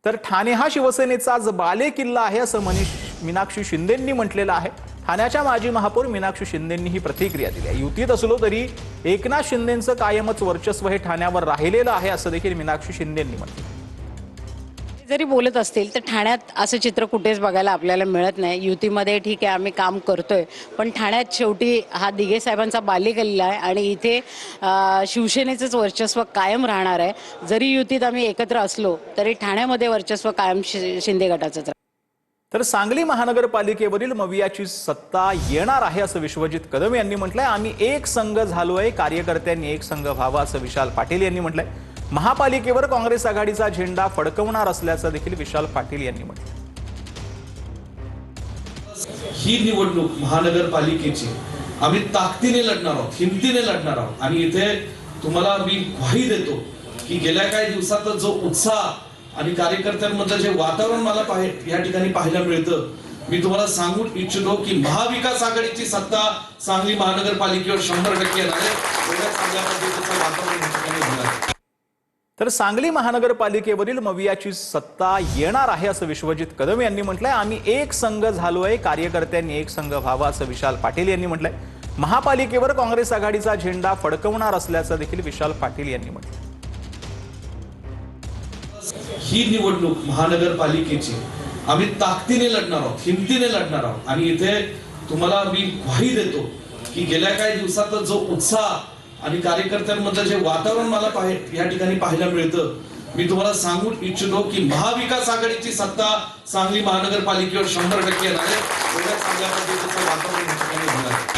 तर ठाणे हा शिवसेनेचाच बालेकिल्ला आहे असं मीनाक्षी शिंदेंनी म्हटलेलं आहे। ठाण्याच्या माजी महापौर मीनाक्षी शिंदेंनी ही प्रतिक्रिया दिली आहे। युतीत असलो तरी एकनाथ शिंदेंचं कायमच वर्चस्व हे ठाण्यावर राहिलेलं आहे असं देखील मीनाक्षी शिंदेंनी म्हटलं। जरी बोलत असतील तर ठाण्यात असं चित्र कुठेच बघायला आपल्याला मिळत नाही। युतीमध्ये ठीक आहे आम्ही काम करतोय, पण ठाण्यात शेवटी हा दिघे साहेबांचा बालेकिल्ला आहे आणि इथे शिवसेनेचंच वर्चस्व कायम राहणार आहे। जरी युतीत आम्ही एकत्र असलो तरी ठाण्यामध्ये वर्चस्व कायम शिंदे गटाचंच। तर सांगली महानगरपालिकेवरील मवियाची सत्ता येणार आहे असं विश्वजित कदम यांनी म्हटलंय। आम्ही एक संघ झालोय, कार्यकर्त्यांनी एक संघ व्हावा असं विशाल पाटील यांनी म्हटलंय। महापालिकेवर काँग्रेस आघाडीचा झेंडा फडकवणार असल्याचं देखील विशाल पाटील यांनी म्हटलं। ही निवडणूक महानगरपालिकेची आम्ही ताकदीने लढणार आहोत, हिमतीने लढणार आहोत आणि इथे तुम्हाला मी ग्वाही देतो की गेल्या काही दिवसात जो उत्साह आणि कार्यकर्त्यांमधलं जे वातावरण मला या ठिकाणी पाहायला मिळतं, मी तुम्हाला सांगू इच्छितो की महाविकास आघाडीची सत्ता सांगली महानगरपालिकेवर 100% येणार आहे। एवढ्या चांगल्या पद्धतीचं वातावरण या ठिकाणी होणार। तर सांगली महानगरपालिकेवरील मवियाची सत्ता येणार आहे असं विश्वजित कदम यांनी म्हटलंय। आम्ही एक संघ झालोय, कार्यकर्त्यांनी एक संघ व्हावा असं विशाल पाटील यांनी म्हटलंय। महापालिकेवर काँग्रेस आघाडीचा झेंडा फडकवणार असल्याचं देखील विशाल पाटील यांनी म्हटलं। ही निवडणूक महानगरपालिकेची आम्ही ताकदीने लढणार आहोत, हिमतीने लढणार आहोत आणि इथे तुम्हाला मी ग्वाही देतो की गेल्या काही दिवसात जो उत्साह आणि कार्यकर्त्यांमधलं जे वातावरण मला या ठिकाणी पाहायला मिळतं, मी तुम्हाला सांगू इच्छितो की महाविकास आघाडीची सत्ता सांगली महानगरपालिकेवर 100% येणार आहे। एवढ्या चांगल्या पद्धतीचं वातावरण या ठिकाणी होणार।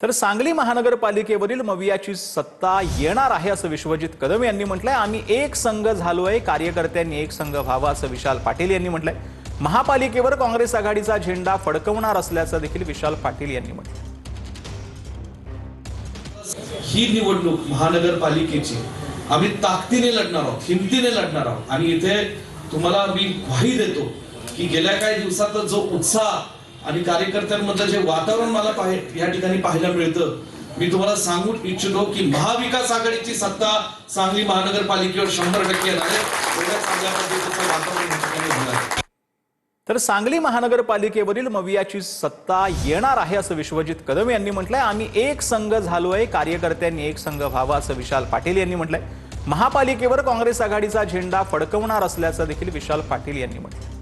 तर सांगली महानगरपालिकेवरील मवियाची सत्ता येणार आहे असं विश्वजित कदम यांनी म्हटलंय। आम्ही एक संघ झालोय, कार्यकर्त्यांनी एक संघ व्हावा असं विशाल पाटील यांनी म्हटलंय। महापालिकेवर काँग्रेस आघाडीचा झेंडा फडकवणार असल्याचं देखील विशाल पाटील यांनी म्हटलं। ही निवडणूक महानगरपालिकेची आम्ही ताकदीने लढणार आहोत, हिमतीने लढणार आहोत आणि इथे तुम्हाला मी ग्वाही देतो की गेल्या काही दिवसात जो उत्साह आणि कार्यकर्त्यांमधलं जे वातावरण मला या ठिकाणी पाहायला मिळतं, मी तुम्हाला सांगू इच्छितो की महाविकास आघाडीची सत्ता सांगली महानगरपालिकेवर 100% येणार आहे। एवढ्या चांगल्या पद्धतीचं वातावरण या ठिकाणी होणार। तर सांगली महानगरपालिकेवरील मवियाची सत्ता येणार आहे असं विश्वजित कदम यांनी म्हटलंय। आम्ही एक संघ झालोय, कार्यकर्त्यांनी एक संघ व्हावा असं विशाल पाटील यांनी म्हटलंय। महापालिकेवर काँग्रेस आघाडीचा झेंडा फडकवणार असल्याचं देखील विशाल पाटील यांनी म्हटलं।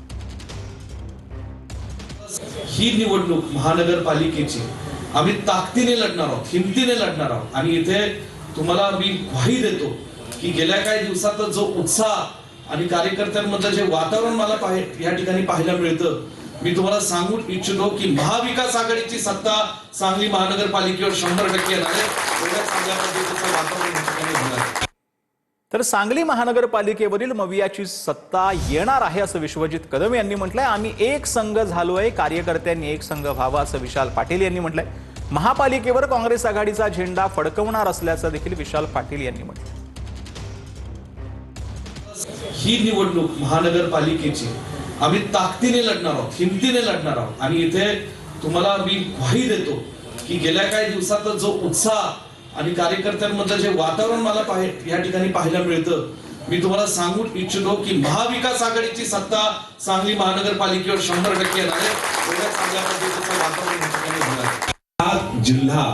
ही निवडणूक महानगरपालिकेची आम्ही ताकदीने लढणार आहोत, हिमतीने लढणार आहोत आणि इथे तुम्हाला मी ग्वाही देतो की गेल्या काही दिवसात जो उत्साह आणि कार्यकर्त्यांमधलं जे वातावरण मला या ठिकाणी पाहायला मिळतं, मी तुम्हाला सांगू इच्छितो की महाविकास आघाडीची सत्ता सांगली महानगरपालिकेवर 100% येणार आहे। एवढ्या चांगल्या पद्धतीचं वातावरण या ठिकाणी होणार। तर सांगली महानगरपालिकेवरील मवियाची सत्ता येणार आहे असं विश्वजित कदम यांनी म्हटलंय। आम्ही एक संघ झालोय, कार्यकर्त्यांनी एक संघ व्हावा असं विशाल पाटील यांनी म्हटलंय। महापालिकेवर काँग्रेस आघाडीचा झेंडा फडकवणार असल्याचं देखील विशाल पाटील यांनी म्हटलं। ही निवडणूक महानगरपालिकेची आम्ही ताकदीने लढणार आहोत, हिमतीने लढणार आहोत आणि इथे तुम्हाला मी ग्वाही देतो की गेल्या काही दिवसात जो उत्साह आणि कार्यकर्त्यांमधलं जे वातावरण मला या ठिकाणी पाहायला मिळतं, मी तुम्हाला सांगू इच्छितो की महाविकास आघाडीची सत्ता सांगली महानगरपालिकेवर 100% येणार आहे। एवढ्या चांगल्या पद्धतीचं वातावरण या ठिकाणी होणार। हा जिल्हा,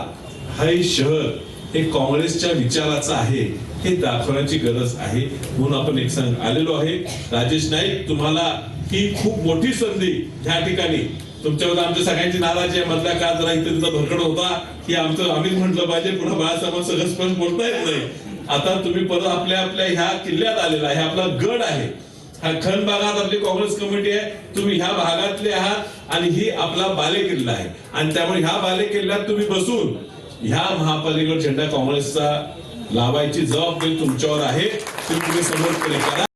हे शहर हे काँग्रेसच्या विचाराचं आहे हे दाखवण्याची गरज आहे, म्हणून आपण एक संघ आलेलो आहे। राजेश नाईक, तुम्हाला ही खूप मोठी संधी ह्या ठिकाणी, तुमच्यावर आमच्या सगळ्यांची नाराजी आहे। मधल्या काळात जरा इथे तिथं भरकट होता की आमचं आम्ही म्हटलं पाहिजे, पुन्हा बाळासाहेब सगळं स्पष्ट बोलता येत नाही। आता तुम्ही परत आपल्या ह्या किल्ल्यात आलेला आहे, आपला गड आहे, हा खंड भागात आपली काँग्रेस कमिटी आहे, तुम्ही ह्या भागातले आहात आणि ही आपला बालेकिल्ला आहे आणि त्यामुळे ह्या बालेकिल्ल्यात तुम्ही बसून ह्या महापालिकेवर झेंडा काँग्रेसचा लावायची जबाबदारी तुमच्यावर आहे। तुम्ही समोर करा।